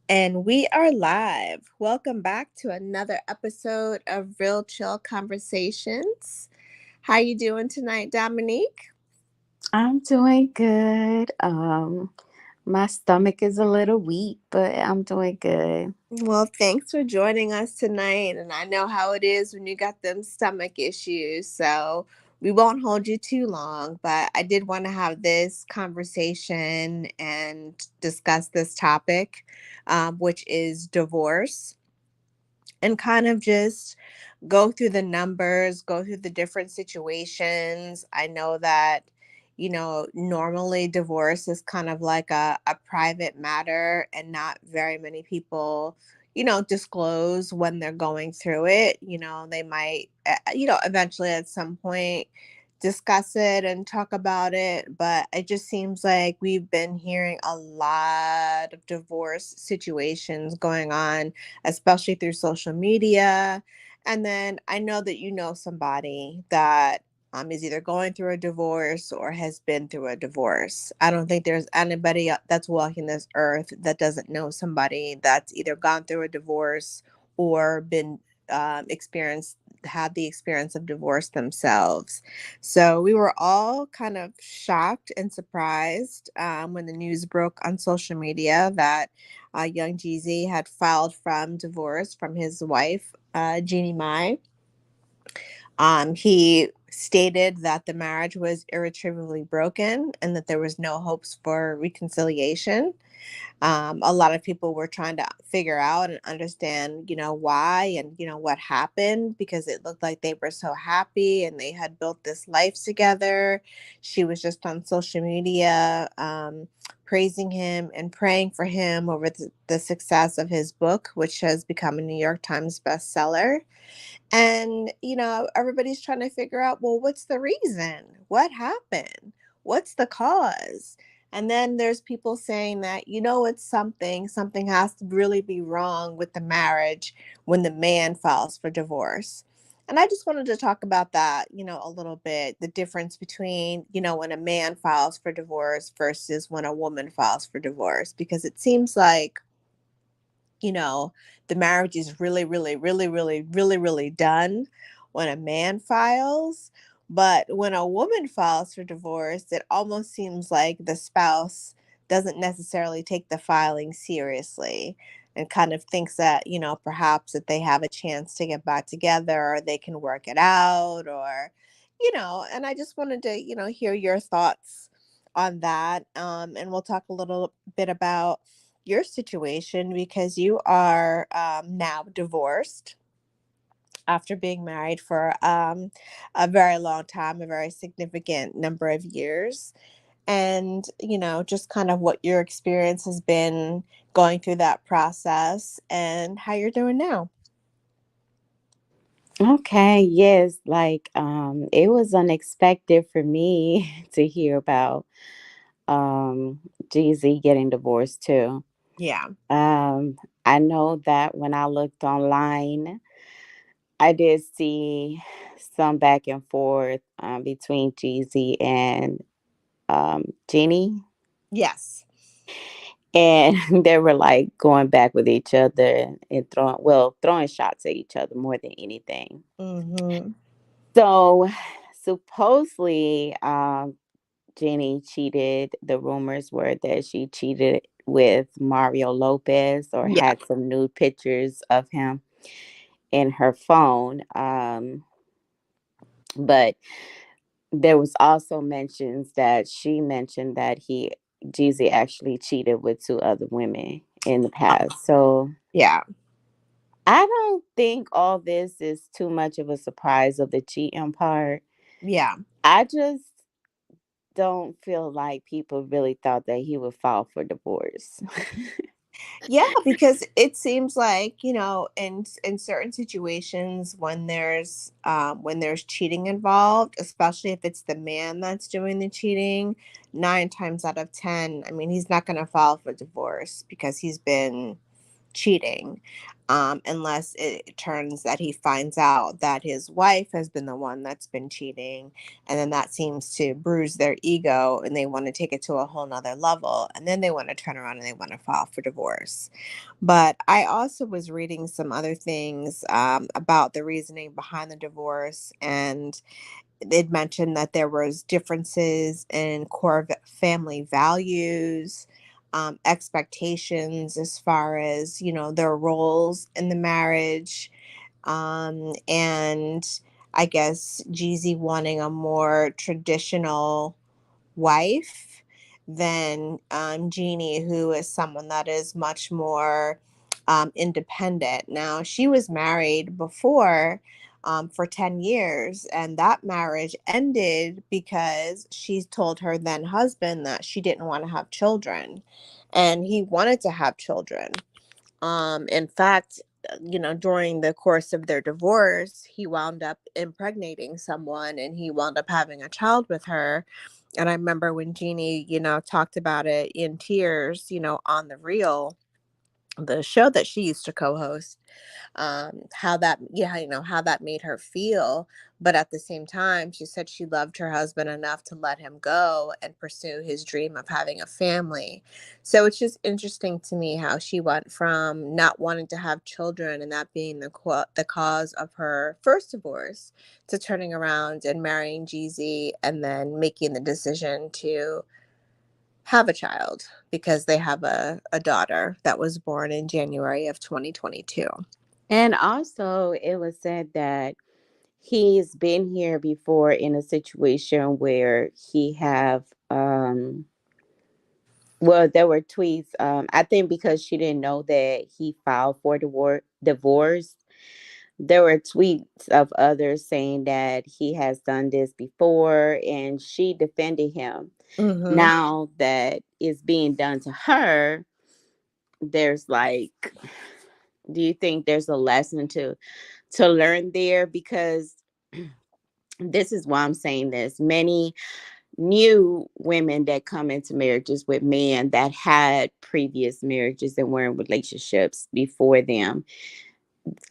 And we are live. Welcome back to another episode of Real Chill Conversations. How you doing tonight, Dominique? I'm doing good. My stomach is a little weak, but I'm doing good. Well, thanks for joining us tonight. And I know how it is when you got them stomach issues. So we won't hold you too long, but I did want to have this conversation and discuss this topic, which is divorce, and kind of just go through the numbers, go through the different situations. I know that, normally divorce is kind of like a private matter, and not very many people, disclose when they're going through it. They might, eventually at some point discuss it and talk about it, but it just seems like we've been hearing a lot of divorce situations going on, especially through social media. And then I know that you know somebody that is either going through a divorce or has been through a divorce. I don't think there's anybody that's walking this earth that doesn't know somebody that's either gone through a divorce or been experienced had the experience of divorce themselves. So we were all kind of shocked and surprised when the news broke on social media that young Jeezy had filed from divorce from his wife, Jeannie Mai. He stated that the marriage was irretrievably broken and that there was no hopes for reconciliation. A lot of people were trying to figure out and understand, why and, what happened, because it looked like they were so happy and they had built this life together. She was just on social media, praising him and praying for him over the success of his book, which has become a New York Times bestseller. And, everybody's trying to figure out, well, what's the reason? What happened? What's the cause? And then there's people saying that, it's something has to really be wrong with the marriage when the man files for divorce. And I just wanted to talk about that, a little bit, the difference between, when a man files for divorce versus when a woman files for divorce, because it seems like, you know, the marriage is really, really, really, really, really, really done when a man files. But when a woman files for divorce, it almost seems like the spouse doesn't necessarily take the filing seriously and kind of thinks that, perhaps that they have a chance to get back together or they can work it out or, and I just wanted to, hear your thoughts on that. And we'll talk a little bit about your situation because you are now divorced after being married for a very long time, a very significant number of years. And, just kind of what your experience has been going through that process and how you're doing now. Okay, yes, it was unexpected for me to hear about Jeezy getting divorced too. Yeah. Um, I know that when I looked online, I did see some back and forth between Jeezy and Jeannie. Yes. And they were like going back with each other and throwing shots at each other more than anything. Mm-hmm. So supposedly, Jenny cheated. The rumors were that she cheated with Mario Lopez or Yeah. had some nude pictures of him in her phone. But there was also mentions that she mentioned that Jeezy actually cheated with two other women in the past. So Yeah. I don't think all this is too much of a surprise of the cheating part. Yeah. I just don't feel like people really thought that he would file for divorce. Yeah, because it seems like, in certain situations when there's cheating involved, especially if it's the man that's doing the cheating, 9 times out of 10, I mean, he's not going to file for divorce because he's been cheating, unless it turns that he finds out that his wife has been the one that's been cheating, and then that seems to bruise their ego, and they want to take it to a whole nother level, and then they want to turn around and they want to file for divorce. But I also was reading some other things about the reasoning behind the divorce, and they'd mentioned that there was differences in core family values, expectations as far as their roles in the marriage, and I guess Jeezy wanting a more traditional wife than Jeannie, who is someone that is much more independent. Now, she was married before for 10 years, and that marriage ended because she told her then husband that she didn't want to have children, and he wanted to have children. In fact, during the course of their divorce, he wound up impregnating someone and he wound up having a child with her. And I remember when Jeannie, talked about it in tears, on the Real, the show that she used to co-host, how that, yeah, how that made her feel. But at the same time, she said she loved her husband enough to let him go and pursue his dream of having a family. So it's just interesting to me how she went from not wanting to have children and that being the cause of her first divorce, to turning around and marrying Jeezy and then making the decision to have a child because they have a daughter that was born in January of 2022. And also, it was said that he's been here before in a situation where he have well, there were tweets. I think because she didn't know that he filed for divorce, there were tweets of others saying that he has done this before, and she defended him. Mm-hmm. Now that it's being done to her, there's like, do you think there's a lesson to learn there? Because this is why I'm saying this. Many new women that come into marriages with men that had previous marriages and were in relationships before them,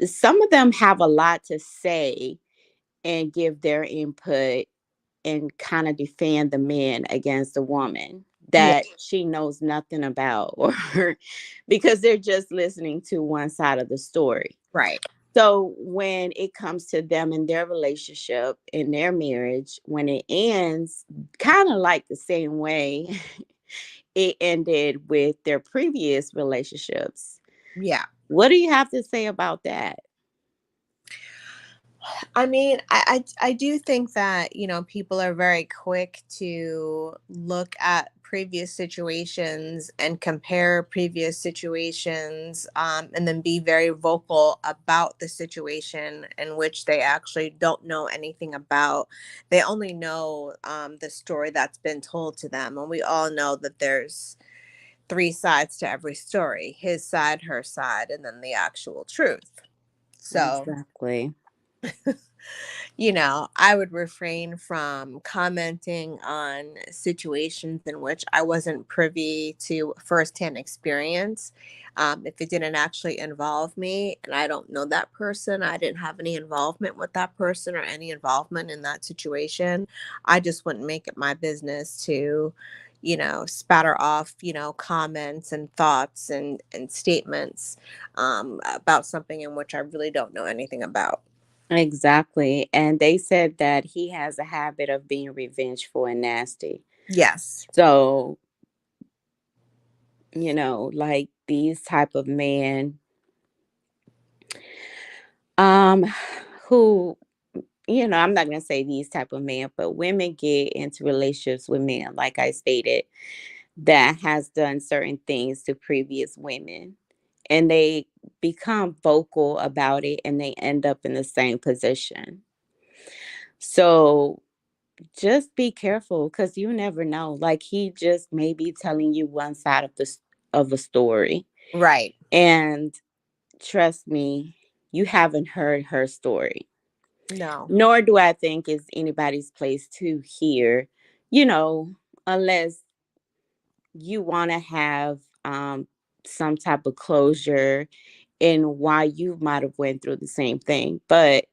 some of them have a lot to say and give their input and kind of defend the man against the woman Yeah. that she knows nothing about, or because they're just listening to one side of the story. Right. So when it comes to them in their relationship, in their marriage, when it ends, kind of like the same way it ended with their previous relationships. Yeah. What do you have to say about that? I mean, I do think that, people are very quick to look at previous situations and compare previous situations, and then be very vocal about the situation in which they actually don't know anything about. They only know the story that's been told to them. And we all know that there's three sides to every story: his side, her side, and then the actual truth. So, Exactly. I would refrain from commenting on situations in which I wasn't privy to firsthand experience. If it didn't actually involve me and I don't know that person, I didn't have any involvement with that person or any involvement in that situation, I just wouldn't make it my business to, spatter off, comments and thoughts and statements about something in which I really don't know anything about. Exactly. And they said that he has a habit of being revengeful and nasty. Yes. So, like these type of men, um, who, I'm not gonna say these type of men, but women get into relationships with men, like I stated, that has done certain things to previous women. And they become vocal about it and they end up in the same position. So just be careful because you never know. Like he just may be telling you one side of a story, Right. and trust me, you haven't heard her story. No. Nor do I think it's anybody's place to hear, you know, unless you want to have some type of closure in why you might have went through the same thing. But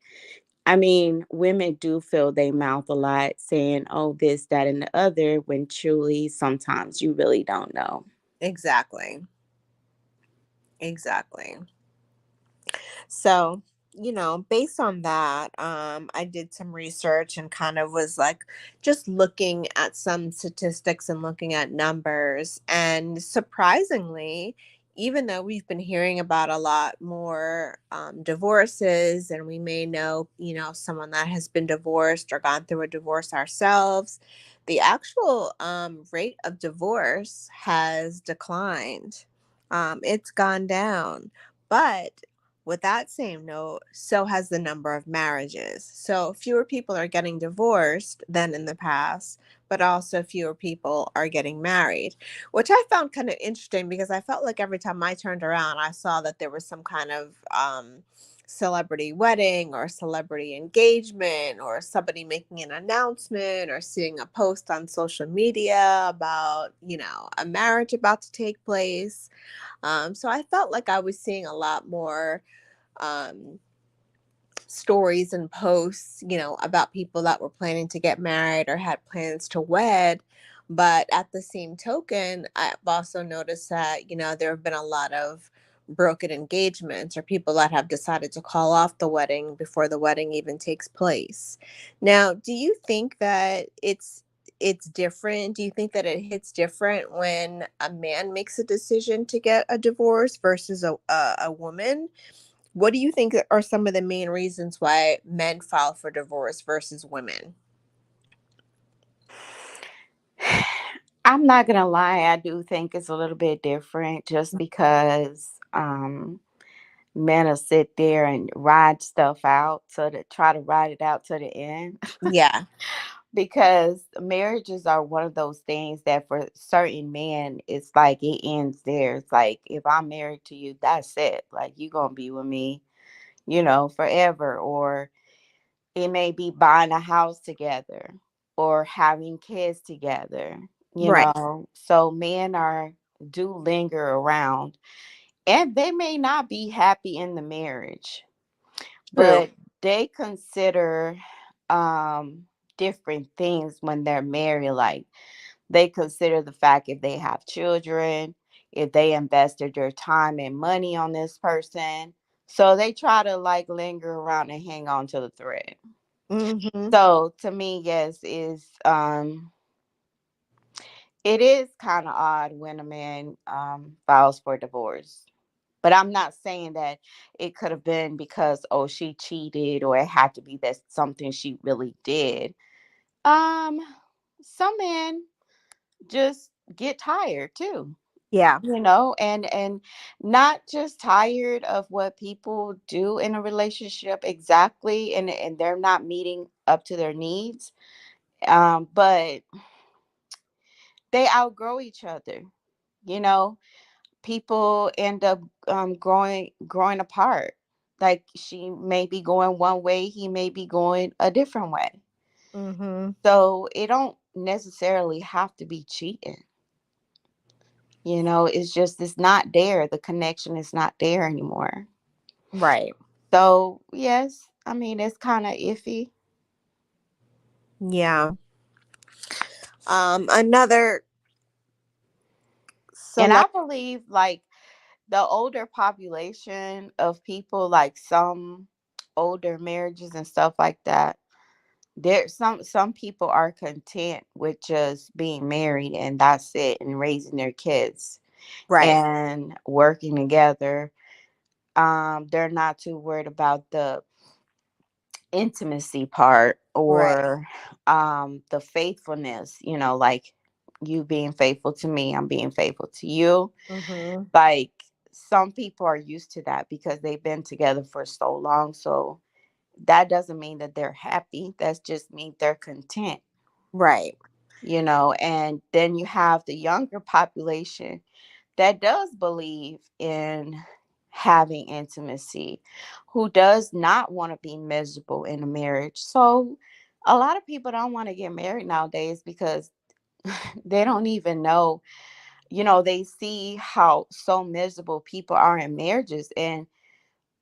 I mean, women do fill their mouth a lot saying, oh, this, that, and the other, when truly sometimes you really don't know. Exactly. Exactly. So, based on that, I did some research and kind of was like just looking at some statistics and looking at numbers. And surprisingly, even though we've been hearing about a lot more divorces, and we may know, someone that has been divorced or gone through a divorce ourselves, the actual rate of divorce has declined. It's gone down. But with that same note, so has the number of marriages. So fewer people are getting divorced than in the past, but also fewer people are getting married, which I found kind of interesting because I felt like every time I turned around, I saw that there was some kind of celebrity wedding or celebrity engagement or somebody making an announcement or seeing a post on social media about, a marriage about to take place. So I felt like I was seeing a lot more um, stories and posts, about people that were planning to get married or had plans to wed. But at the same token, I've also noticed that, there have been a lot of broken engagements or people that have decided to call off the wedding before the wedding even takes place. Now, do you think that it's different? Do you think that it hits different when a man makes a decision to get a divorce versus a woman? What do you think are some of the main reasons why men file for divorce versus women? I'm not gonna lie, I do think it's a little bit different just because men will sit there and ride stuff out to try to ride it out to the end. Yeah. Because marriages are one of those things that for certain men it's like it ends there. It's like if I'm married to you, that's it. Like you gonna be with me, forever. Or it may be buying a house together or having kids together, Right. So men are do linger around and they may not be happy in the marriage, True. but they consider different things when they're married. Like they consider the fact if they have children, if they invested their time and money on this person. So they try to like linger around and hang on to the thread. Mhm. So to me, yes, is it is kind of odd when a man files for divorce. But I'm not saying that it could have been because oh she cheated or it had to be that something she really did. Um, some men just get tired too, Yeah. and not just tired of what people do in a relationship exactly, and they're not meeting up to their needs. But they outgrow each other. You know, people end up growing apart. Like she may be going one way, he may be going a different way. Mhm. So it don't necessarily have to be cheating. It's just it's not there. The connection is not there anymore. Right. So yes, I mean it's kind of iffy. Yeah. Another And I select. believe like the older population of people, like some older marriages and stuff like that, there some people are content with just being married and that's it, and raising their kids Right. and working together. They're not too worried about the intimacy part Right. or the faithfulness, like you being faithful to me, I'm being faithful to you. Mhm. Like some people are used to that because they've been together for so long. So that doesn't mean that they're happy. That's just mean they're content, Right. and then you have the younger population that does believe in having intimacy, who does not want to be miserable in a marriage. So a lot of people don't want to get married nowadays because they don't even know they see how so miserable people are in marriages, and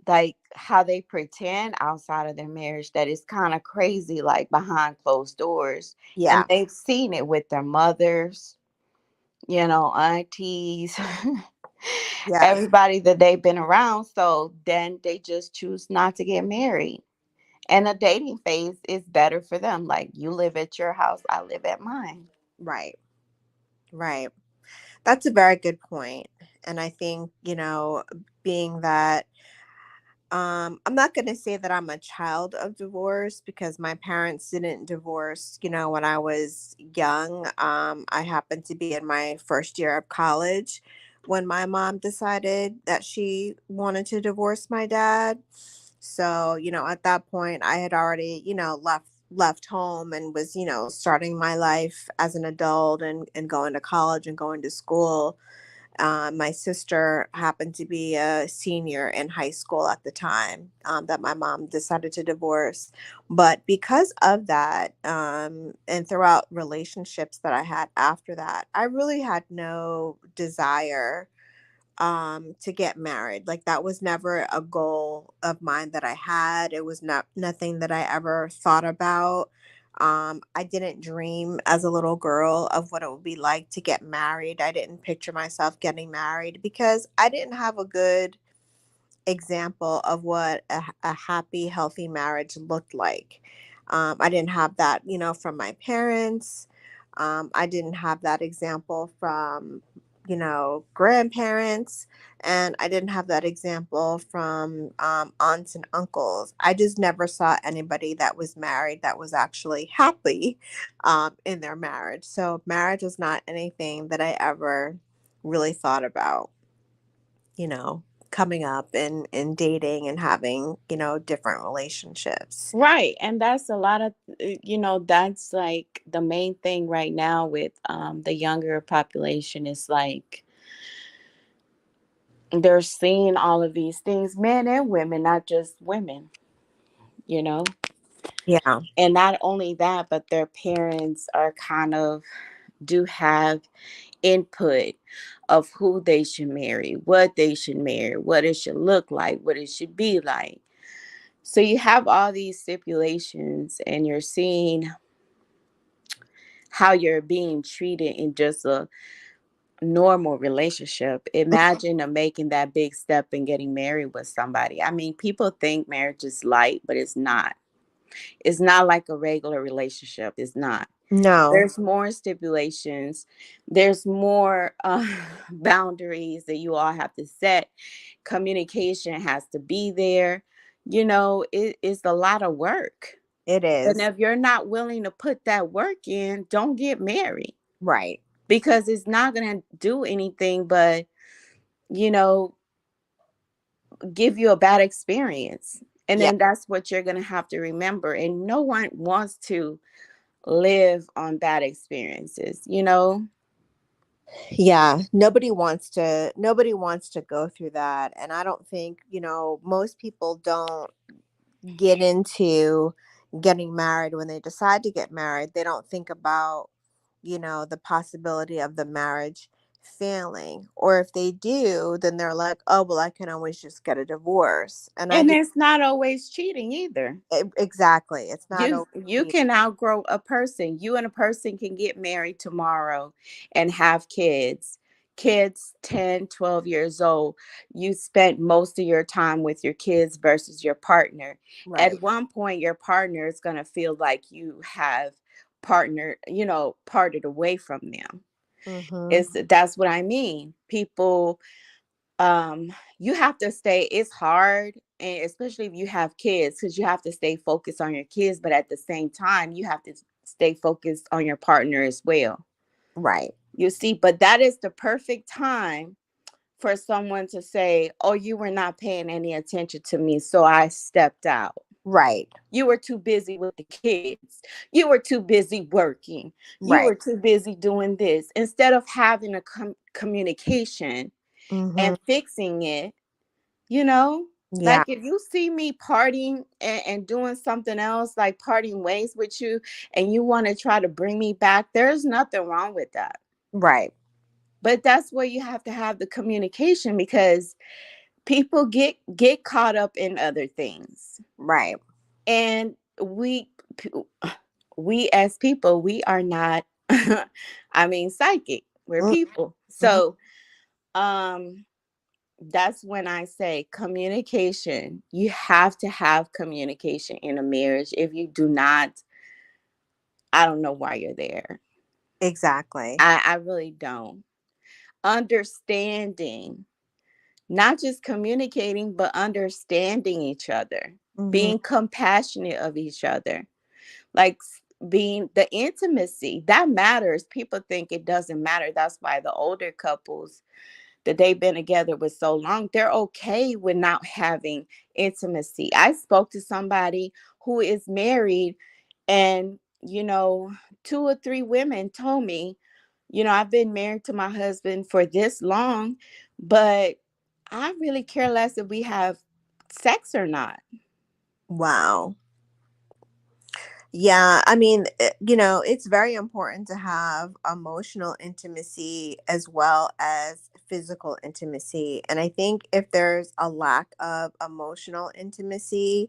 like how they pretend outside of their marriage, that is kind of crazy, like behind closed doors. And Yeah. they've seen it with their mothers, aunties, Yes. everybody that they've been around. So then they just choose not to get married. And the dating phase is better for them. Like, you live at your house, I live at mine. Right. Right. That's a very good point. And I think, being that I'm not going to say that I'm a child of divorce because my parents didn't divorce, when I was young. I happened to be in my first year of college when my mom decided that she wanted to divorce my dad. So, at that point I had already, left home and was, starting my life as an adult and going to college and going to school. My sister happened to be a senior in high school at the time that my mom decided to divorce. But because of that, and throughout relationships that I had after that, I really had no desire to get married. Like, that was never a goal of mine that I had. It was not nothing that I ever thought about. I didn't dream as a little girl of what it would be like to get married. I didn't picture myself getting married because I didn't have a good example of what a happy, healthy marriage looked like. I didn't have that, from my parents. I didn't have that example from, grandparents. And I didn't have that example from aunts and uncles. I just never saw anybody that was married that was actually happy in their marriage. So marriage was not anything that I ever really thought about, you know, coming up and dating and having, different relationships. Right. And that's a lot of, that's like the main thing right now with the younger population is like they're seeing all of these things, men and women, not just women, you know? Yeah. And not only that, but their parents are kind of do have input of who they should marry, what they should marry, what it should look like, what it should be like. So you have all these stipulations, and you're seeing how you're being treated in just a normal relationship. Imagine making that big step and getting married with somebody. I mean, people think marriage is light, but it's not. It's not like a regular relationship. It's not. No, There's more stipulations. There's more boundaries that you all have to set. Communication has to be there. It is a lot of work. it And is. if you're not willing to put that work in, don't get married, Right. because it's not going to do anything but, you know, give you a bad experience. And Yeah. then that's what you're going to have to remember. And no one wants to live on bad experiences. Yeah. Nobody wants to go through that. And I don't think, most people don't get into getting married. When they decide to get married, they don't think about, the possibility of the marriage failing. Or if they do, then they're like, oh, well, I can always just get a divorce. And I And just, it's not always cheating either. exactly. It's not You can outgrow a person. You and a person can get married tomorrow and have kids 10, 12 years old. You spent most of your time with your kids versus your partner. right. At one point your partner is going to feel like you have parted away from them. Mm-hmm. Is That's what I mean. People, you have to stay. It's hard, and especially if you have kids, because you have to stay focused on your kids, but at the same time you have to stay focused on your partner as well, Right. you see. But that is the perfect time for someone to say, oh, you were not paying any attention to me, so I stepped out. Right. You were too busy with the kids, you were too busy working, you Right. were too busy doing this, instead of having a communication Mm-hmm. and fixing it. You know, Yeah. like if you see me partying and doing something else, like parting ways with you, and you want to try to bring me back, there's nothing wrong with that. Right. But that's where you have to have the communication, because people get caught up in other things. Right. And we as people, we are not I mean, psychic. We're Mm, people. mhm. So um that's when I say communication. You have to have communication in a marriage. If you do not, I don't know why you're there. Exactly. I really don't. Understanding, not just communicating, but understanding each other, Mhm. being compassionate of each other, like being the intimacy that matters. People think it doesn't matter. That's why the older couples that they've been together with so long, they're okay with not having intimacy. I spoke to somebody who is married, and two or three women told me, I've been married to my husband for this long, but I really care less if we have sex or not. Wow. Yeah, I mean, it's very important to have emotional intimacy as well as physical intimacy. And I think if there's a lack of emotional intimacy,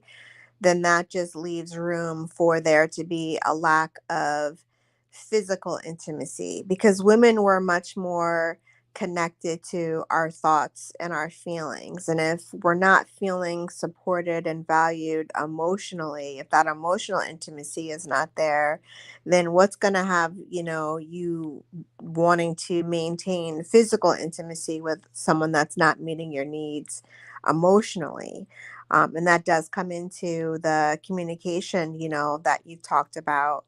then that just leaves room for there to be a lack of physical intimacy, because women were much more connected to our thoughts and our feelings. And if we're not feeling supported and valued emotionally, if that emotional intimacy is not there, then what's going to have, you wanting to maintain physical intimacy with someone that's not meeting your needs emotionally? And that does come into the communication, that you've talked about.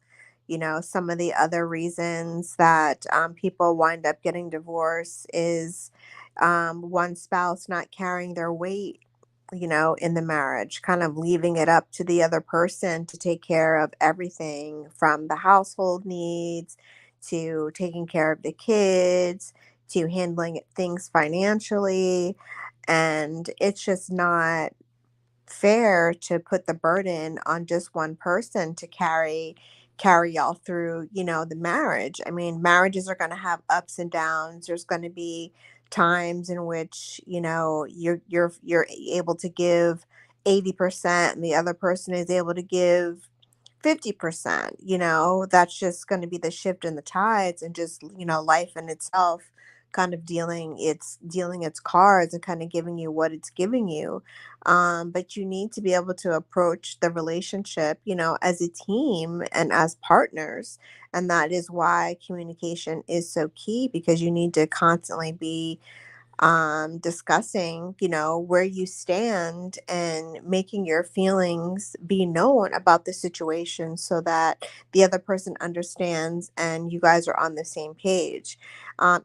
Some of the other reasons that people wind up getting divorced is one spouse not carrying their weight, in the marriage, kind of leaving it up to the other person to take care of everything from the household needs to taking care of the kids to handling things financially. And it's just not fair to put the burden on just one person to carry y'all through, the marriage. I mean, marriages are going to have ups and downs. There's going to be times in which, you're able to give 80% and the other person is able to give 50%. That's just going to be the shift in the tides, and just, life in itself kind of dealing its cards and kind of giving you what it's giving you. But you need to be able to approach the relationship, as a team and as partners. And that is why communication is so key, because you need to constantly be discussing, where you stand and making your feelings be known about the situation so that the other person understands and you guys are on the same page.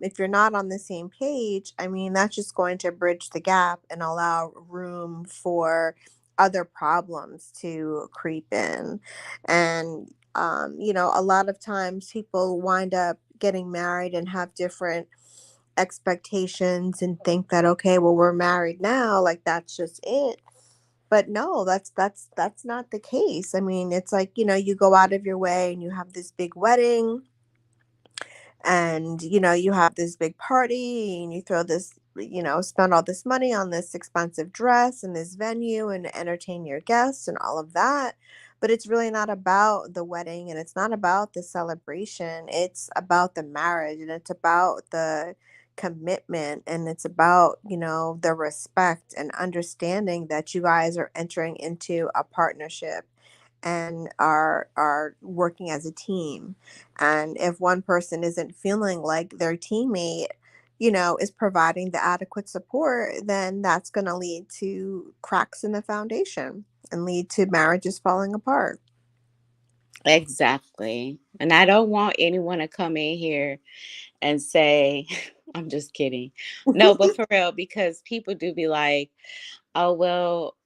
If you're not on the same page, I mean, that's just going to bridge the gap and allow room for other problems to creep in. And, a lot of times people wind up getting married and have different expectations and think that, okay, well, we're married now, like that's just it. But no, that's not the case. I mean, it's like, you go out of your way and you have this big wedding, and you have this big party and you throw this, spend all this money on this expensive dress and this venue and entertain your guests and all of that. But it's really not about the wedding, and it's not about the celebration. It's about the marriage, and it's about the commitment, and it's about, the respect and understanding that you guys are entering into a partnership and are working as a team. And if one person isn't feeling like their teammate, is providing the adequate support, then that's going to lead to cracks in the foundation and lead to marriages falling apart. Exactly. And I don't want anyone to come in here and say, I'm just kidding. No, but for real, because people do be like, oh, well,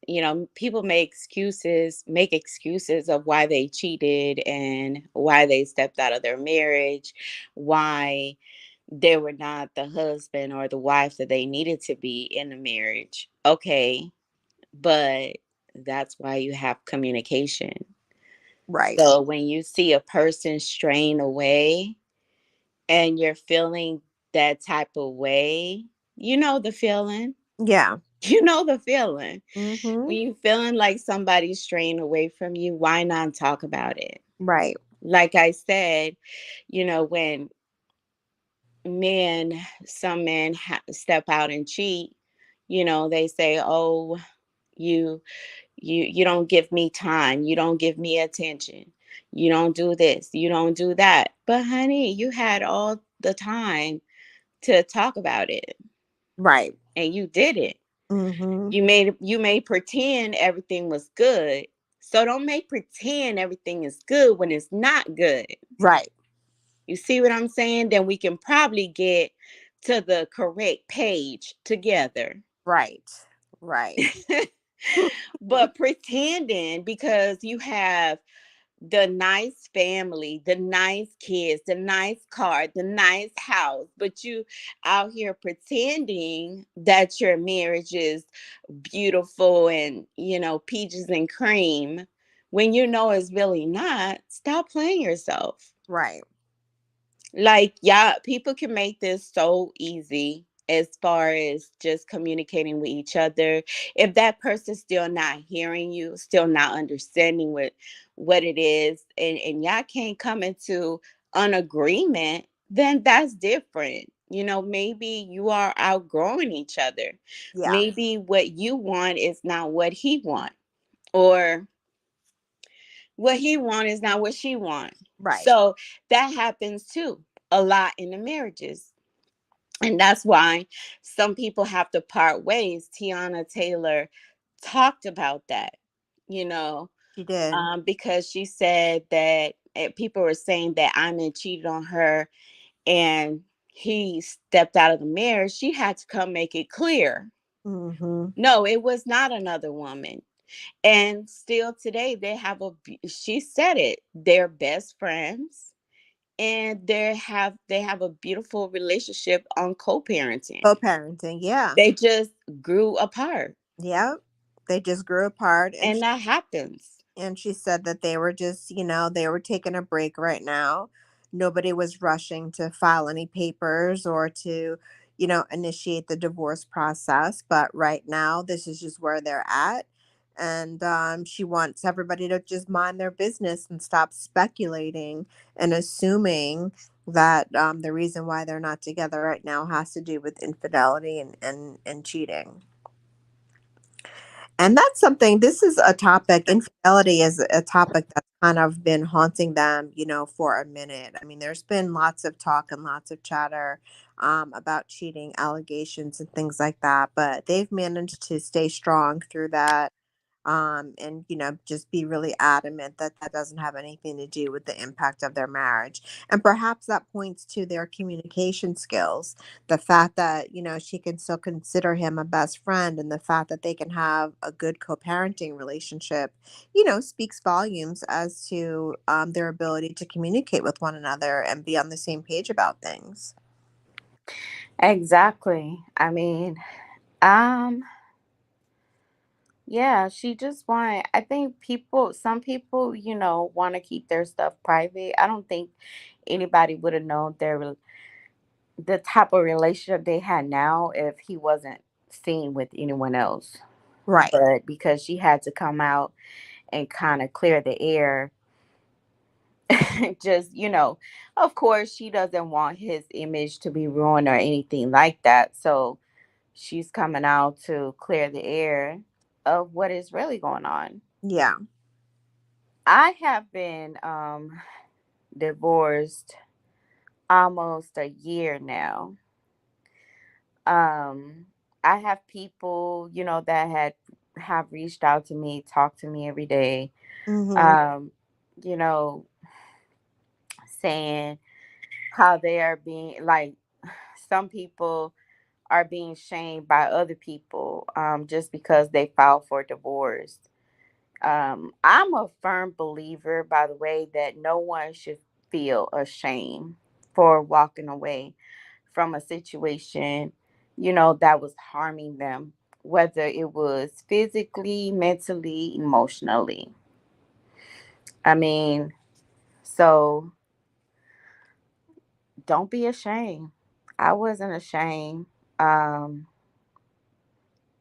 people make excuses of why they cheated and why they stepped out of their marriage, why they were not the husband or the wife that they needed to be in the marriage. Okay, but that's why you have communication. Right. So when you see a person strain away and you're feeling that type of way, you know the feeling. Yeah. You know the feeling. Mhm. When you feeling like somebody's straying away from you, why not talk about it? Right. Like I said, when some men step out and cheat, they say, "Oh, you you don't give me time, you don't give me attention, you don't do this, you don't do that." But honey, you had all the time to talk about it, Right. and you did it. Mhm. You made pretend everything was good. So don't make pretend everything is good when it's not good. Right. You see what I'm saying? Then we can probably get to the correct page together. Right. Right. But pretending because you have the nice family, the nice kids, the nice car, the nice house, but you out here pretending that your marriage is beautiful and, peaches and cream when you know it's really not. Stop playing yourself. Right. Like, yeah, people can make this so easy as far as just communicating with each other. If that person's still not hearing you, still not understanding what it is, and y'all can't come into an agreement, then that's different. Maybe you are outgrowing each other. Yeah. Maybe what you want is not what he want, or what he want is not what she want. Right. So that happens too a lot in the marriages. And that's why some people have to part ways. Tiana Taylor talked about that, you know, She did. because she said that people were saying that Iman cheated on her and he stepped out of the marriage. She had to come make it clear. Mhm. No, it was not another woman. And still today, she said it, they're best friends, and they have a beautiful relationship on co-parenting. Co-parenting. Yeah. They just grew apart, Yep. They just grew apart, and that happens. and she said that they were just, they were taking a break right now. Nobody was rushing to file any papers or to, initiate the divorce process. But right now, this is just where they're at. And she wants everybody to just mind their business and stop speculating and assuming that the reason why they're not together right now has to do with infidelity and cheating. And that's something, this is a topic, infidelity is a topic that's kind of been haunting them, for a minute. I mean, there's been lots of talk and lots of chatter about cheating allegations and things like that, but they've managed to stay strong through that, and just be really adamant that that doesn't have anything to do with the impact of their marriage. And perhaps that points to their communication skills, the fact that she can still consider him a best friend, and the fact that they can have a good co-parenting relationship, speaks volumes as to their ability to communicate with one another and be on the same page about things. Exactly. I mean, um, yeah, she just want. I think some people, want to keep their stuff private. I don't think anybody would have known the type of relationship they had now if he wasn't seen with anyone else. Right. But because she had to come out and kind of clear the air, just, of course, she doesn't want his image to be ruined or anything like that. So she's coming out to clear the air of what is really going on. Yeah. I have been divorced almost a year now. Um, I have people, that have reached out to me, talk to me every day, Mhm. um, you know, saying how they are being like some people are being shamed by other people just because they filed for divorce. I'm a firm believer, by the way, that no one should feel ashamed for walking away from a situation, that was harming them, whether it was physically, mentally, emotionally. I mean, so don't be ashamed. I wasn't ashamed. Um,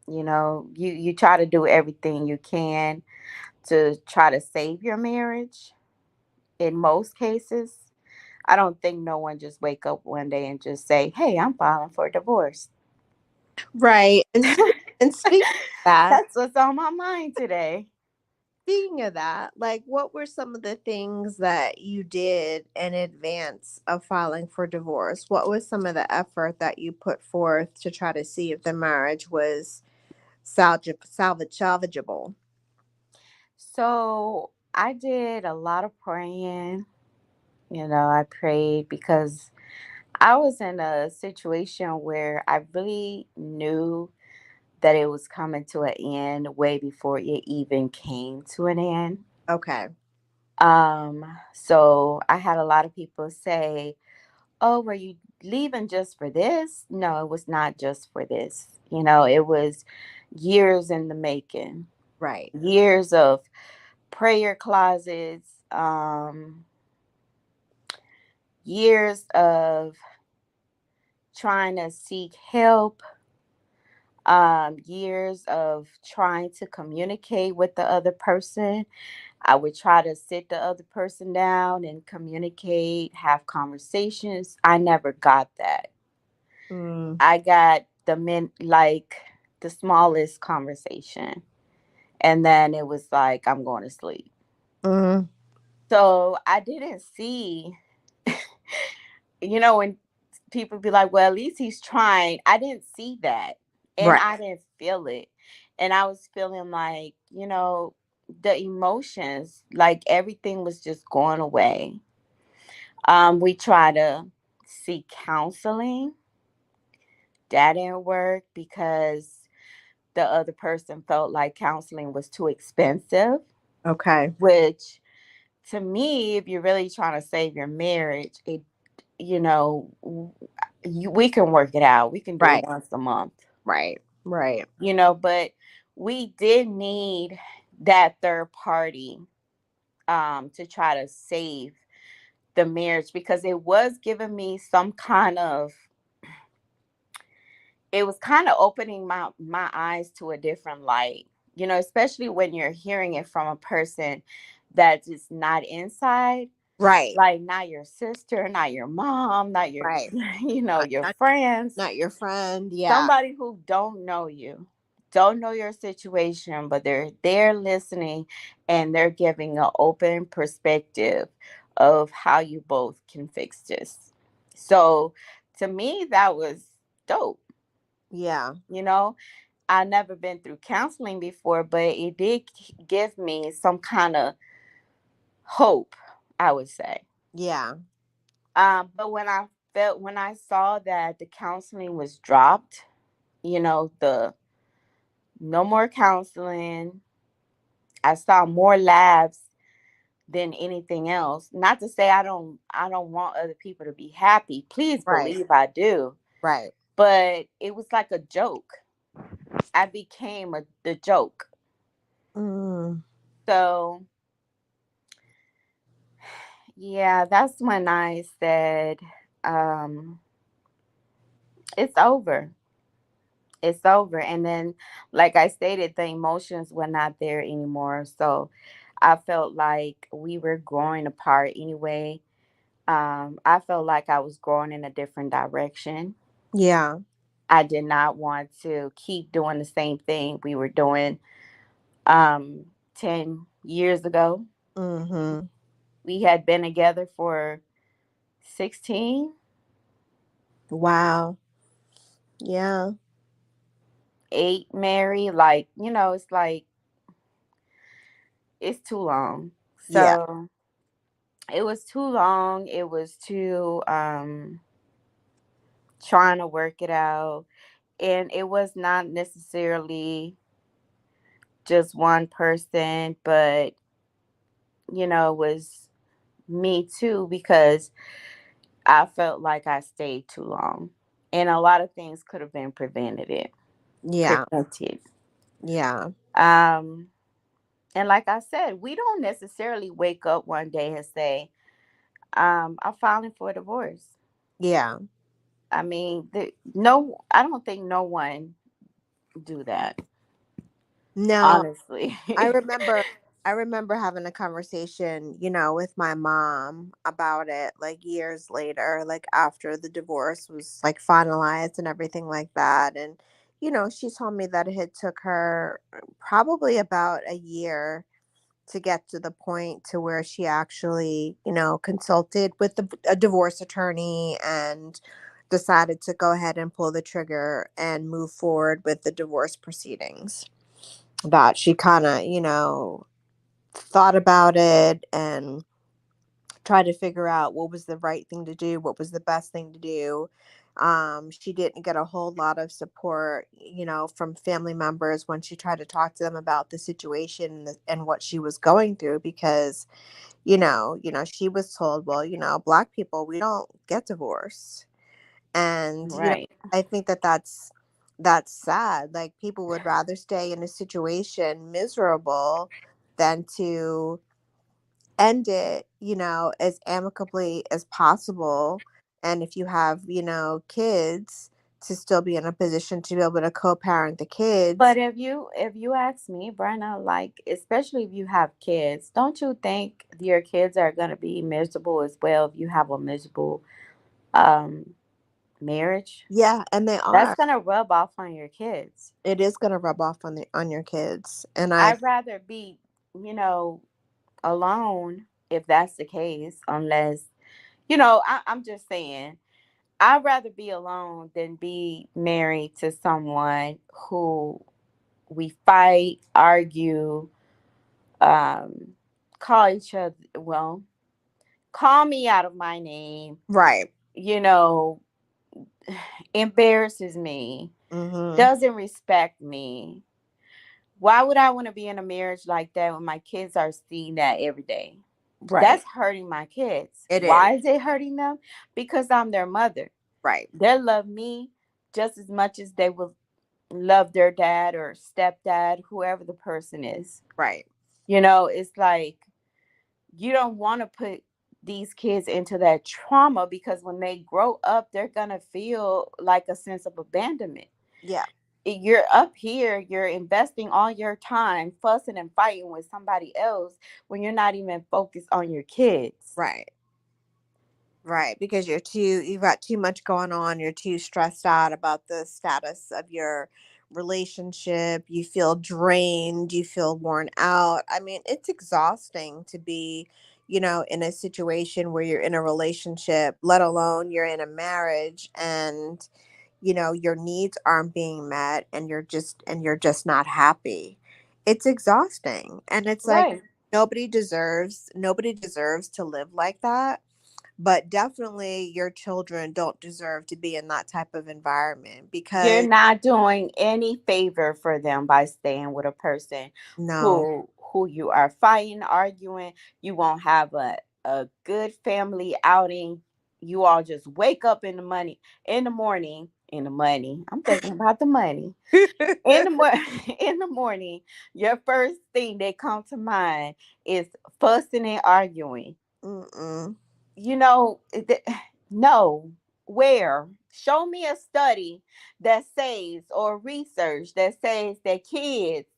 you try to do everything you can to try to save your marriage in most cases. I don't think no one just wake up one day and just say, "Hey, I'm filing for divorce." Right. And speaking of that, That's what's on my mind today. like what were some of the things that you did in advance of filing for divorce? What was some of the effort that you put forth to try to see if the marriage was salvageable? So I did a lot of praying. I prayed because I was in a situation where I really knew that it was coming to an end way before it even came to an end. Okay. So I had a lot of people say, "Oh, were you leaving just for this?" No, it was not just for this. It was years in the making, Right. years of prayer closets, years of trying to seek help, years of trying to communicate with the other person. I would try to sit the other person down and communicate, have conversations. I never got that. Mm. I got like the smallest conversation. And then it was like, I'm going to sleep. Mm. So I didn't see, when people be like, well, at least he's trying. I didn't see that. And Right. I didn't feel it. And I was feeling like, the emotions, like everything was just going away. We try to seek counseling. That didn't work because the other person felt like counseling was too expensive, Okay. which to me, if you're really trying to save your marriage, you know, we can work it out. We can do it Right. once a month, Right. Right. but we did need that third party to try to save the marriage because it was kind of opening my eyes to a different light, especially when you're hearing it from a person that is not inside, Right. like not your sister, not your mom, not your Right. your Not, friends, not your friend. Yeah. somebody who don't know your situation, but they're there listening and they're giving an open perspective of how you both can fix this. So to me that was dope. Yeah. you know I never been through counseling before, but it did give me some kind of hope, I would say. Yeah. But when I saw that the counseling was dropped, the no more counseling, I saw more laughs than anything else. Not to say I don't want other people to be happy. Please Right. believe I do. Right. But it was like a joke. I became the joke. Mm. So yeah, that's when I said, um, it's over. It's over. And then, like I stated, the emotions were not there anymore. So I felt like we were growing apart anyway. I felt like I was growing in a different direction. Yeah. I did not want to keep doing the same thing we were doing 10 years ago. Mm-hmm. We had been together for 16, Wow. Yeah. 8 married. Like, it's like, it's too long. Yeah. So it was too long. It was too trying to work it out. And it was not necessarily just one person, but it was me too because I felt like I stayed too long. And a lot of things could have been Yeah. prevented. Yeah. Um and like I said, we don't necessarily wake up one day and say, I'm filing for a divorce. Yeah. I mean, no, I don't think no one do that. No, Honestly. I remember I remember having a conversation, with my mom about it like years later, like after the divorce was like finalized and everything like that. And she told me that it had took her probably about a year to get to the point to where she actually, consulted with a divorce attorney and decided to go ahead and pull the trigger and move forward with the divorce proceedings. That she kind of, thought about it and tried to figure out what was the right thing to do, what was the best thing to do. She didn't get a whole lot of support, from family members when she tried to talk to them about the situation and what she was going through because, she was told, well, black people, we don't get divorced. And, Right. I think that that's sad. Like people would rather stay in a situation miserable than to end it, as amicably as possible. And if you have, kids, to still be in a position to be able to co-parent the But kids. if you ask me, Brenna, like especially if you have kids, don't you think your kids are gonna be miserable as well if you have a miserable um marriage? Yeah, and they That's are. gonna rub off on your kids. It is going to rub off on your kids. And I I'd rather be, you know, alone if that's the case, unless I'm just saying I'd rather be alone than be married to someone who we fight, argue, um, call each other, well, call me out of my name, right. you know, embarrasses me, Mhm. doesn't respect me. Why would I want to be in a marriage like that when my kids are seeing that every day? Right. That's hurting my kids. It is. Why is it hurting them? Because I'm their mother. Right. They love me just as much as they will love their dad or stepdad, whoever the person is. Right. It's like you don't want to put these kids into that trauma because when they grow up, they're going to feel like a sense of abandonment. Yeah. You're up here, you're investing all your time fussing and fighting with somebody else when you're not even focused on your kids. Right. Right, because you've got too much going on. You're too stressed out about the status of your relationship. You feel drained, you feel worn out. I mean, it's exhausting to be, in a situation where you're in a relationship, let alone you're in a marriage and, your needs aren't being met and you're just not happy. It's exhausting. And it's like Right. nobody deserves to live like that, but definitely your children don't deserve to be in that type of environment You're because not doing any favor for them by staying with a person no. who you are fighting, arguing. You won't have a good family outing. You all just wake up in the money. I'm thinking about the money. In the morning, your first thing that comes to mind is fussing and arguing. Mm-mm. you know th- no, where, show me a study that says, or research that says that kids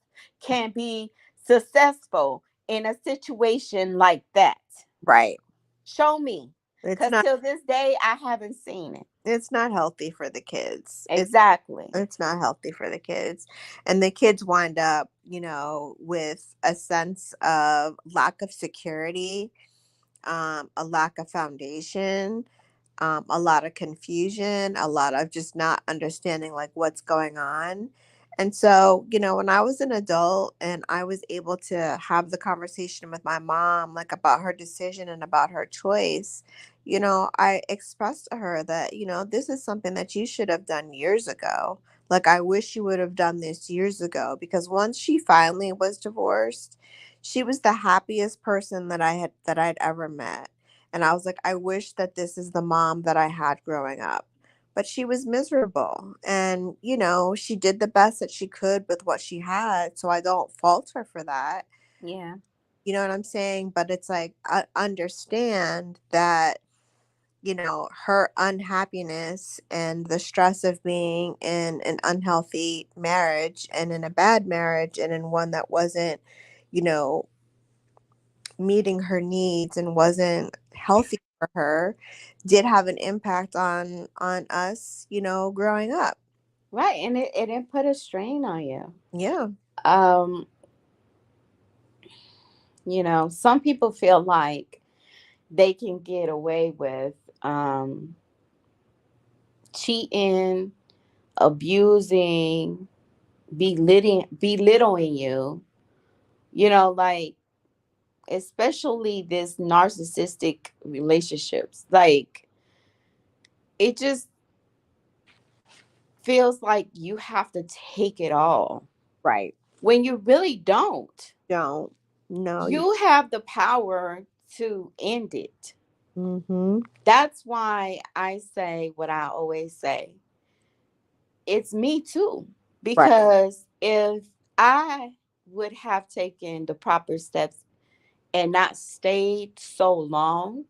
can be successful in a situation like that. Right. Show me, it's because not till this day I haven't seen it. it's not healthy for the kids. Exactly. It's not healthy for the kids, and the kids wind up, with a sense of lack of security, a lack of foundation, a lot of confusion, a lot of just not understanding like what's going on. And so, when I was an adult and I was able to have the conversation with my mom, like about her decision and about her choice, I expressed to her that, this is something that you should have done years ago. Like, I wish you would have done this years ago because once she finally was divorced, she was the happiest person that I'd ever met, and I was like, I wish that this is the mom that I had growing up. But she was miserable. And, she did the best that she could with what she had. So I don't fault her for that. Yeah. You know what I'm saying? But it's like, I understand that her unhappiness and the stress of being in an unhealthy marriage and in a bad marriage and in one that wasn't, you know, meeting her needs and wasn't healthy for her did have an impact on us, growing up. Right, and it didn't put a strain on you. Yeah. Um, some people feel like they can get away with cheating, abusing, belittling you. Like, especially this narcissistic relationships. Like, it just feels like you have to take it all Right. when you really don't. Don't. No, you. You have the power to end it. Mhm. That's why I say what I always say. It's me too. Right. Because if I would have taken the proper steps and not stayed so long,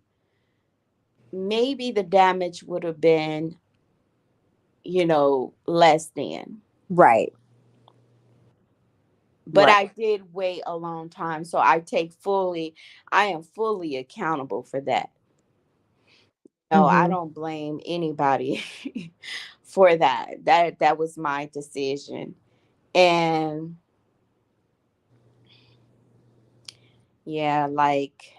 maybe the damage would have been, less than. Right. But Right. I did wait a long time. So I am fully accountable for that. No, I Mhm. don't blame anybody for that. That was my decision. And yeah, like,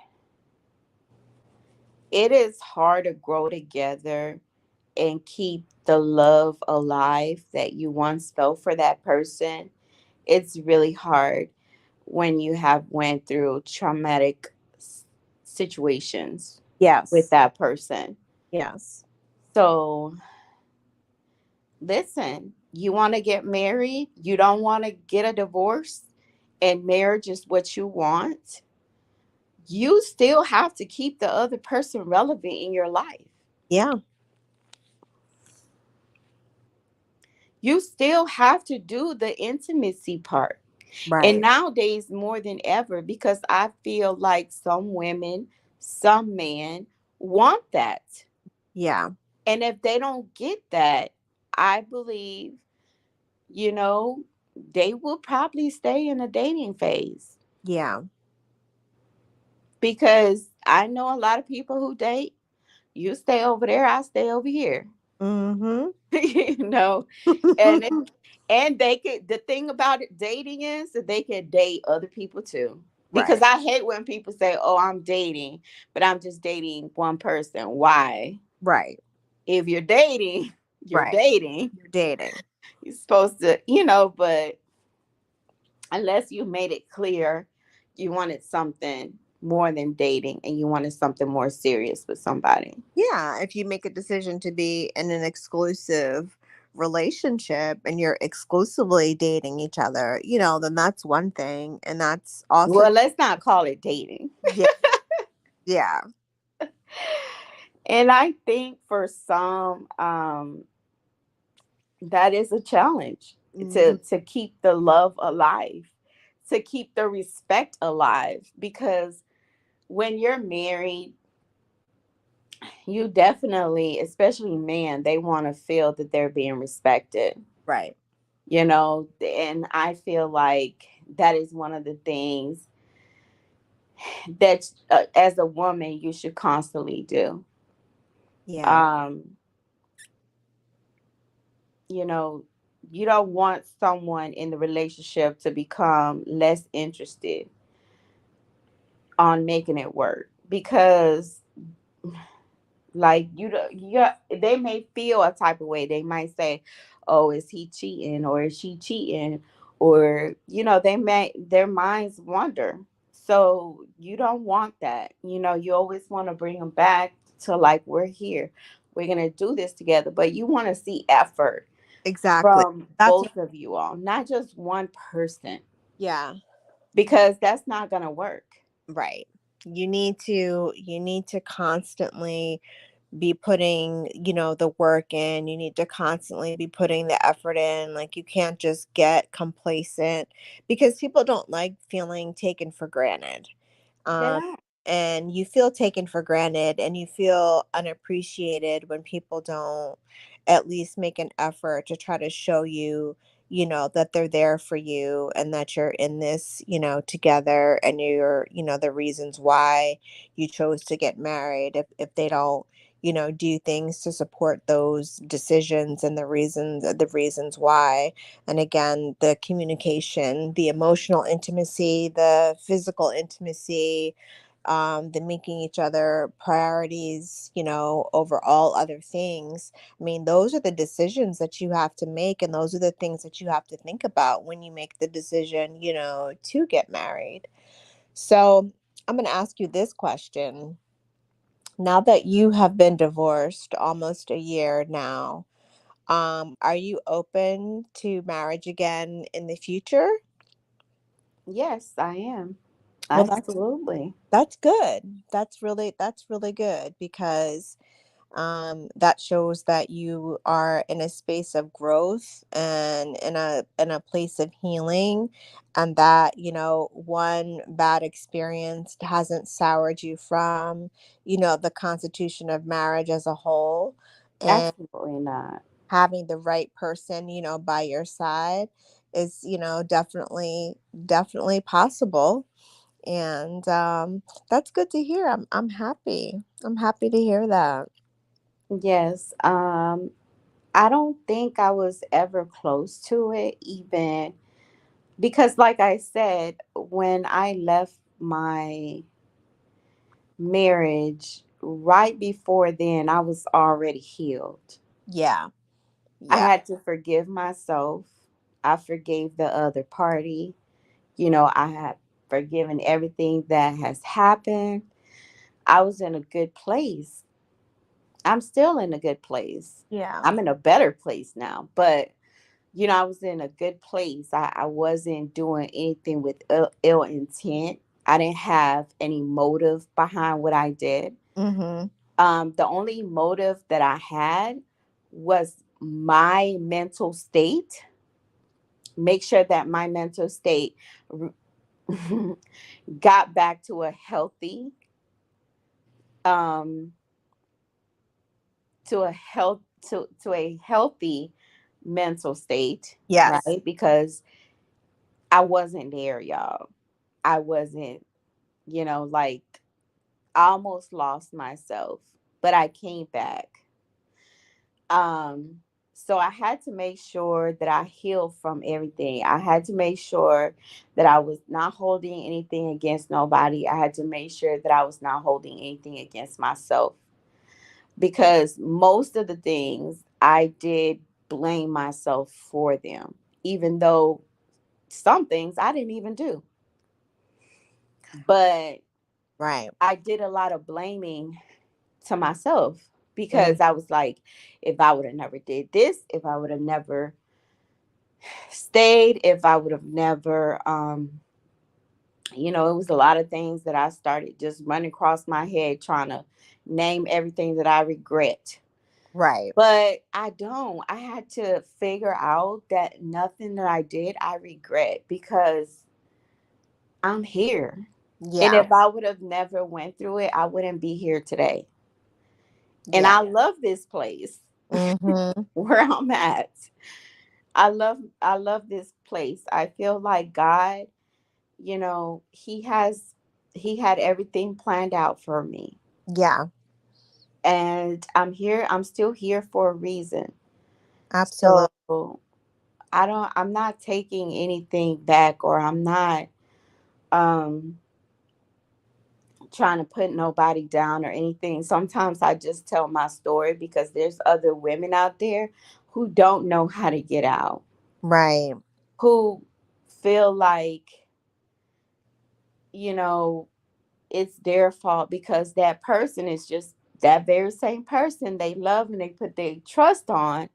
it is hard to grow together and keep the love alive that you once felt for that person. It's really hard when you have went through traumatic situations with Yes. that person. Yes. So, listen, you want to get married, you don't want to get a divorce, and marriage is what you want, you still have to keep the other person relevant in your life. Yeah. You still have to do the intimacy part. And Right. nowadays, more than ever, because I feel like some women, some men want that. Yeah. And if they don't get that, I believe, you know, they will probably stay in a dating phase. Yeah. Because I know a lot of people who date, you stay over there, I stay over here. Mhm. you know, and and they could, the thing about it dating is that they can date other people too. Because Right. I hate when people say, "Oh, I'm dating, but I'm just dating one person." Why? Right. If you're dating, you're Right. dating. You're dating. You're supposed to, but unless you made it clear you wanted something more than dating and you wanted something more serious with somebody. Yeah, if you make a decision to be in an exclusive relationship and you're exclusively dating each other, then that's one thing. And that's also, Well, let's not call it dating. yeah, yeah. And I think for some, that is a challenge Mhm. to keep the love alive, to keep the respect alive. Because when you're married, you definitely, especially men, they want to feel that they're being respected. Right. And I feel like that is one of the things that, as a woman, you should constantly do. Yeah. Um, you know, you don't want someone in the relationship to become less interested on making it work, because, like, they may feel a type of way. They might say, "Oh, is he cheating or is she cheating?" Or, their minds wander. So you don't want that. You always want to bring them back to, like, we're here. We're going to do this together, but you want to see effort Exactly. from That's both of you all, not just one person, yeah. because that's not going to work. Right. You need to constantly be putting, the work in. You need to constantly be putting the effort in. Like, you can't just get complacent because people don't like feeling taken for granted. They Um, don't. and you feel taken for granted and you feel unappreciated when people don't at least make an effort to try to show you, that they're there for you and that you're in this, together, and you're, the reasons why you chose to get married. If they don't, do things to support those decisions and the reasons why. And again, the communication, the emotional intimacy, the physical intimacy, the making each other priorities, over all other things. I mean, those are the decisions that you have to make, and those are the things that you have to think about when you make the decision, to get married. So I'm going to ask you this question. Now that you have been divorced almost a year now, are you open to marriage again in the future? Yes, I am. Well, that's Absolutely. that's good. That's really good, because that shows that you are in a space of growth and in a place of healing, and that, one bad experience hasn't soured you from, the constitution of marriage as a whole. And Absolutely not. having the right person, by your side is, definitely possible. And that's good to hear. I'm happy. I'm happy to hear that. Yes. I don't think I was ever close to it, even because, like I said, when I left my marriage, right before then, I was already healed. Yeah. I Yeah. had to forgive myself. I forgave the other party. I had forgiven everything that has happened. I was in a good place. I'm still in a good place. Yeah. I'm in a better place now, but I was in a good place. I wasn't doing anything with ill intent. I didn't have any motive behind what I did. Mhm. The only motive that I had was my mental state. Make sure that my mental state got back to a healthy, um, to a health to a healthy mental state, Yes. right? Because I wasn't there, y'all. I wasn't, like, I almost lost myself, but I came back. Um, so I had to make sure that I healed from everything. I had to make sure that I was not holding anything against nobody. I had to make sure that I was not holding anything against myself, because most of the things I did blame myself for them, even though some things I didn't even do. But Right. I did a lot of blaming to myself, Mm. because I was like, if I would have never did this, if I would have never stayed, if I would have never, it was a lot of things that I started just running across my head, trying to name everything that I regret. Right. But I don't. I had to figure out that nothing that I did I regret, because I'm here. And Yeah. if I would have never went through it, I wouldn't be here today. And Yeah. I love this place Mhm. where I'm at. I love this place. I feel like God, he had everything planned out for me. Yeah. And I'm still here for a reason. Absolutely. So I'm not taking anything back, or I'm not um trying to put nobody down or anything. Sometimes I just tell my story because there's other women out there who don't know how to get out, Right. who feel like, you know, it's their fault because that person is just that very same person they love and they put their trust on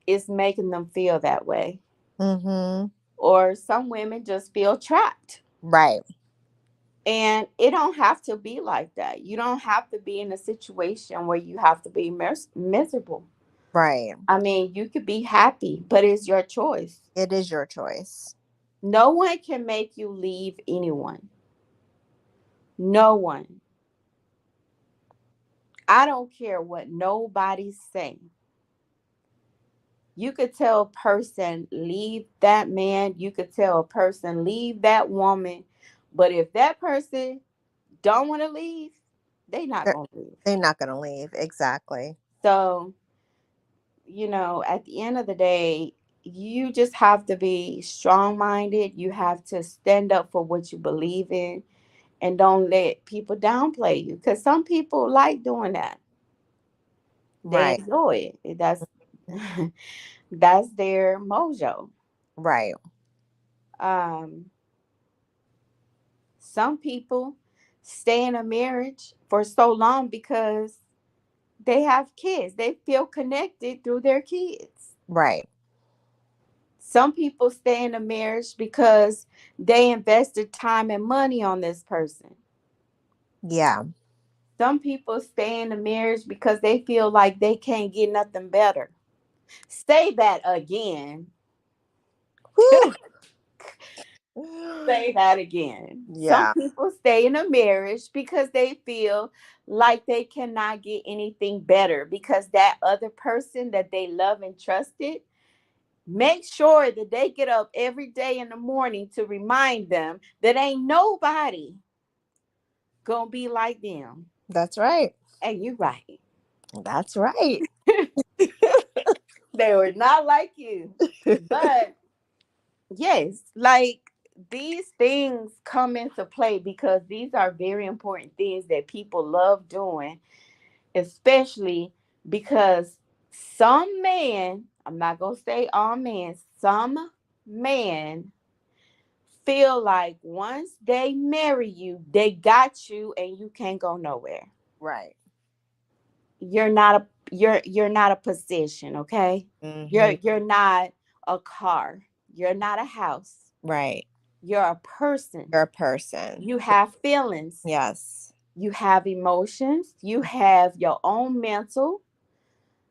is making them feel that way. Mhm. Or some women just feel trapped. Right. And it don't have to be like that. You don't have to be in a situation where you have to be miserable. Right. I mean, you could be happy, but it's your choice. It is your choice. No one can make you leave anyone. No one. I don't care what nobody say. You could tell a person leave that man, you could tell a person leave that woman, but if that person don't want to leave, they not They're, going to leave. they're not going to leave. Exactly. So, at the end of the day, you just have to be strong minded. You have to stand up for what you believe in and don't let people downplay you, because some people like doing that. They Right. enjoy it. That's their mojo. Right. Um, some people stay in a marriage for so long because they have kids. They feel connected through their kids. Right. Some people stay in a marriage because they invested time and money on this person. Yeah. Some people stay in a marriage because they feel like they can't get nothing better. Say that again. Whew. Say that again. Some Yeah. people stay in a marriage because they feel like they cannot get anything better, because that other person that they love and trusted, make sure that they get up every day in the morning to remind them that ain't nobody gonna be like them. That's right. And you're right. That's right. They were not like you. But yes, like, these things come into play because these are very important things that people love doing, especially because some men, I'm not going to say all men, some men feel like once they marry you, they got you and you can't go nowhere. Right. You're not a position, okay? Hmm. You're not a car. You're not a house. Right. You're a person. You're a person. You have feelings. Yes. You have emotions. You have your own mental.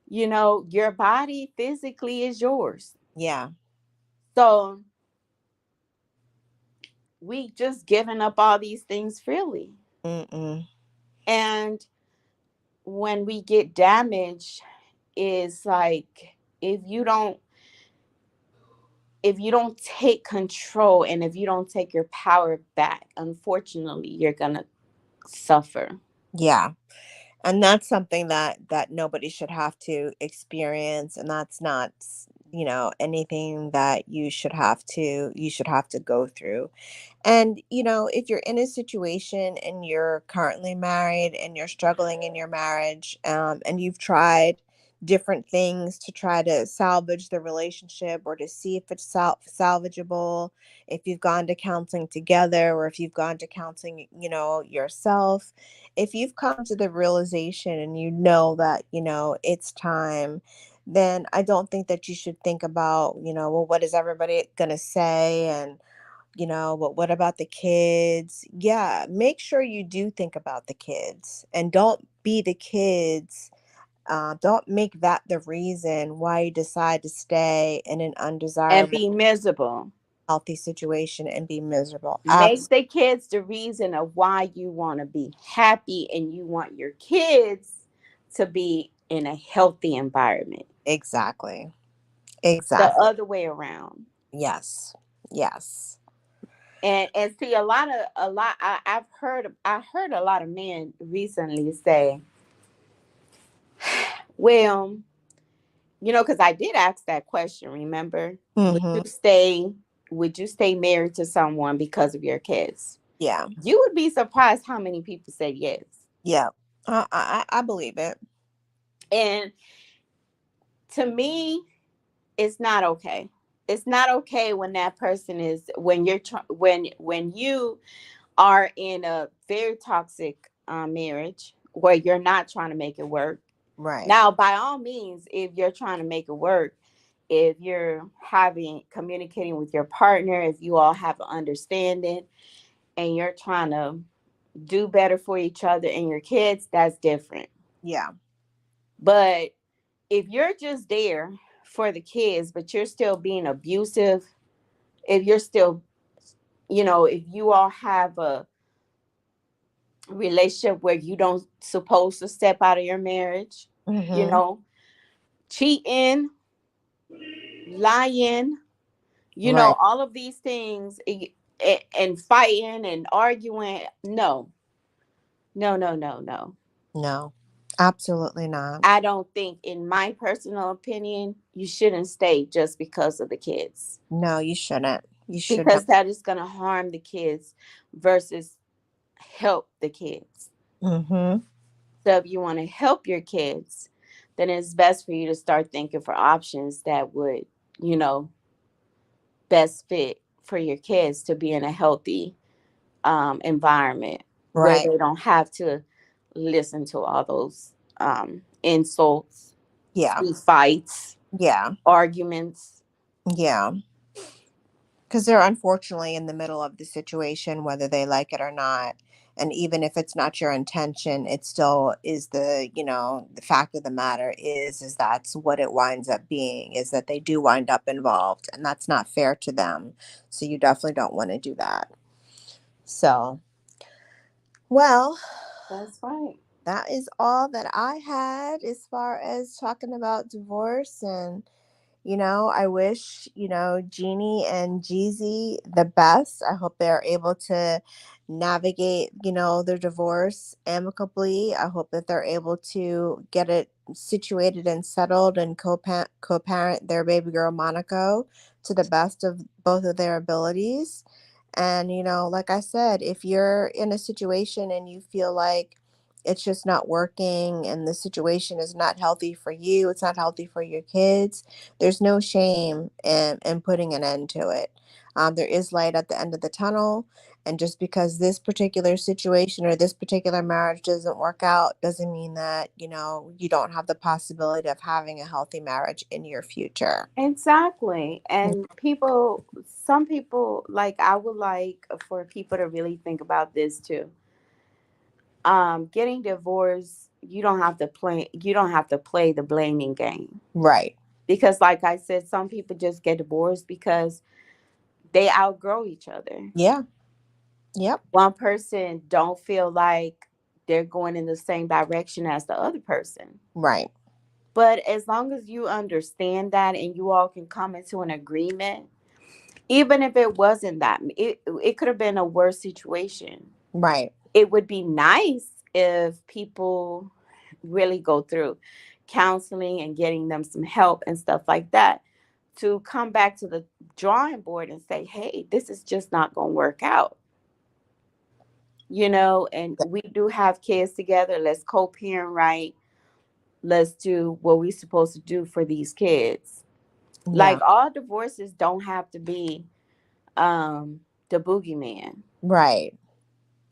Your body physically is yours. Yeah. So we just giving up all these things freely. Mm-mm. And when we get damaged, is like, if you don't if you don't take control and if you don't take your power back, unfortunately, you're gonna suffer. Yeah. And that's something that nobody should have to experience, and that's not anything that you should have to go through. And, if you're in a situation and you're currently married and you're struggling in your marriage, and you've tried different things to try to salvage the relationship or to see if it's salvageable, if you've gone to counseling together or if you've gone to counseling, yourself, if you've come to the realization and you know that, it's time, then I don't think that you should think about, well, what is everybody going to say? And but what about the kids? Yeah, make sure you do think about the kids and don't be the kids. Don't make that the reason why you decide to stay in an And undesirable, be miserable. healthy situation and be miserable. Make the kids the reason of why you want to be happy and you want your kids to be in a healthy environment. Exactly. The Exactly. other way around. Yes. Yes. And see, I heard a lot of men recently say, well, because I did ask that question, remember? Would Mm-hmm. you stay would you stay married to someone because of your kids? Yeah. You would be surprised how many people said yes. Yeah. I believe it. And to me, it's not okay. It's not okay when that person is when you're when you are in a very toxic marriage where you're not trying to make it work. Right. Now, by all means, if you're trying to make it work, if you're having communicating with your partner, if you all have an understanding and you're trying to do better for each other and your kids, that's different. Yeah. But if you're just there for the kids, but you're still being abusive, if you're still, if you all have relationship where you don't supposed to step out of your marriage, you Mhm. know, cheating, lying, Right. all of these things, and fighting and arguing. No, no, no, no, no. No. Absolutely not. I don't think, in my personal opinion, you shouldn't stay just because of the kids, No, you shouldn't. You should not. because that is going to harm the kids versus help the kids. Mhm. So if you want to help your kids, then it's best for you to start thinking for options that would, you know, best fit for your kids to be in a healthy environment where Right. they don't have to listen to all those insults, Yeah. fights, Yeah. arguments. Yeah. Because they're unfortunately in the middle of the situation, whether they like it or not. And even if it's not your intention, it still is the fact of the matter is that's what it winds up being, is that they do wind up involved. And that's not fair to them. So you definitely don't want to do that. So, well, That's right. that is all that I had as far as talking about divorce. And I wish, Jeannie and Jeezy the best. I hope they're able to navigate, their divorce amicably. I hope that they're able to get it situated and settled and co-parent their baby girl Monaco to the best of both of their abilities. And, like I said, if you're in a situation and you feel like it's just not working and the situation is not healthy for you, it's not healthy for your kids, there's no shame in putting an end to it. There is light at the end of the tunnel. And just because this particular situation or this particular marriage doesn't work out doesn't mean that, you don't have the possibility of having a healthy marriage in your future. Exactly. And some people, like, I would like for people to really think about this too. Getting divorced, you don't have to play the blaming game. Right. Because like I said, some people just get divorced because they outgrow each other. Yeah. Yep. One person don't feel like they're going in the same direction as the other person. Right. But as long as you understand that and you all can come into an agreement, even if it wasn't that, it could have been a worse situation. Right. It would be nice if people really go through counseling and getting them some help and stuff like that, to come back to the drawing board and say, hey, this is just not going to work out, and we do have kids together. Let's co-parent, right? Let's do what we're supposed to do for these kids. Yeah. Like, all divorces don't have to be the boogeyman, Right.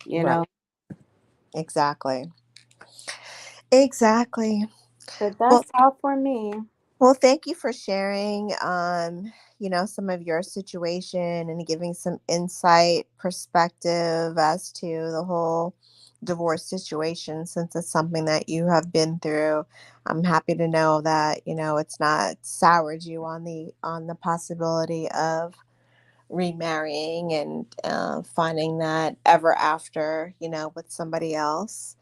you Right. know. Exactly. Exactly. But Well, that's all for me. Well, thank you for sharing, some of your situation and giving some insight, perspective as to the whole divorce situation, since it's something that you have been through. I'm happy to know that, it's not soured you on the possibility of remarrying and finding that ever after, with somebody else.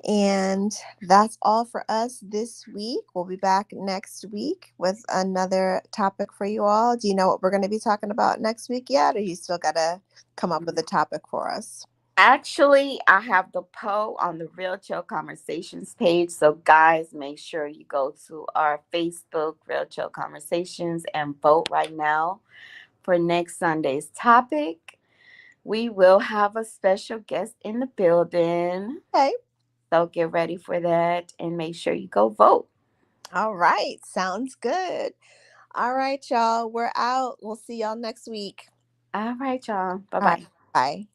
And that's all for us this week. We'll be back next week with another topic for you all. Do you know what we're going to be talking about next week yet? Or you still got to come up with a topic for us? Actually, I have the poll on the Real Chill Conversations page. So, guys, make sure you go to our Facebook, Real Chill Conversations, and vote right now for next Sunday's topic. We will have a special guest in the building. Okay. So, get ready for that and make sure you go vote. All right. Sounds good. All right, y'all. We're out. We'll see y'all next week. All right, y'all. Bye All right. bye. Bye.